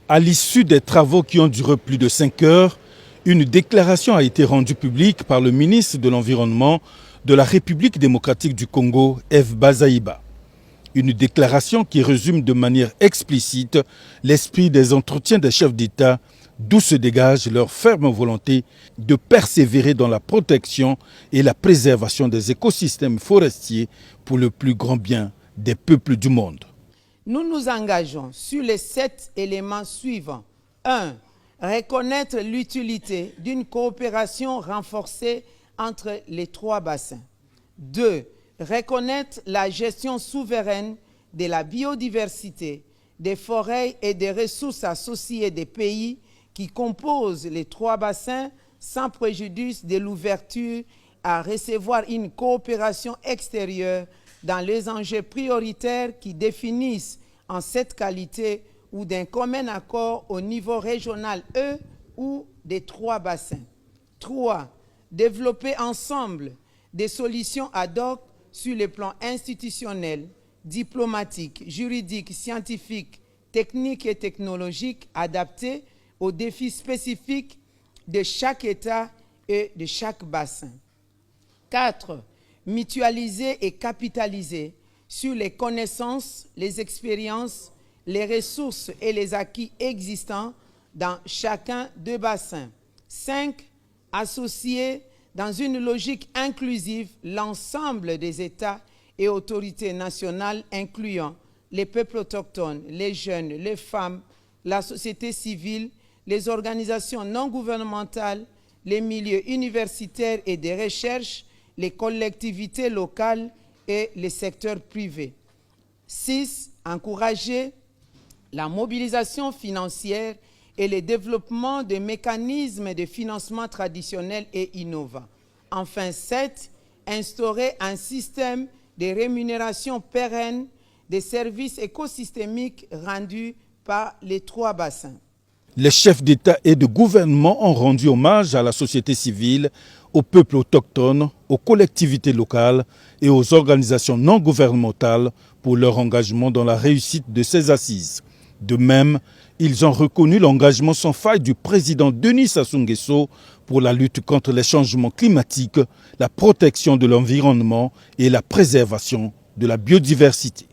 À l'issue des travaux qui ont duré plus de 5 heures, une déclaration a été rendue publique par le ministre de l'Environnement de la République démocratique du Congo, F. Bazaïba. Une déclaration qui résume de manière explicite l'esprit des entretiens des chefs d'État, d'où se dégage leur ferme volonté de persévérer dans la protection et la préservation des écosystèmes forestiers pour le plus grand bien des peuples du monde. Nous nous engageons sur les 7 éléments suivants. 1. Reconnaître l'utilité d'une coopération renforcée entre les 3 bassins. 2. Reconnaître la gestion souveraine de la biodiversité, des forêts et des ressources associées des pays qui composent les 3 bassins sans préjudice de l'ouverture à recevoir une coopération extérieure dans les enjeux prioritaires qui définissent en cette qualité ou d'un commun accord au niveau régional ou des 3 bassins. 3. Développer ensemble des solutions ad hoc sur les plans institutionnels, diplomatiques, juridiques, scientifiques, techniques et technologiques adaptées aux défis spécifiques de chaque État et de chaque bassin. 4. Mutualiser et capitaliser sur les connaissances, les expériences, les ressources et les acquis existants dans chacun des bassins. 5. Associer dans une logique inclusive l'ensemble des États et autorités nationales, incluant les peuples autochtones, les jeunes, les femmes, la société civile, les organisations non gouvernementales, les milieux universitaires et de recherche, les collectivités locales et les secteurs privés. 6. Encourager la mobilisation financière et le développement de mécanismes de financement traditionnels et innovants. Enfin, 7. Instaurer un système de rémunération pérenne des services écosystémiques rendus par les 3 bassins. Les chefs d'État et de gouvernement ont rendu hommage à la société civile, aux peuples autochtones, aux collectivités locales et aux organisations non gouvernementales pour leur engagement dans la réussite de ces assises. De même, ils ont reconnu l'engagement sans faille du président Denis Sassou Nguesso pour la lutte contre les changements climatiques, la protection de l'environnement et la préservation de la biodiversité.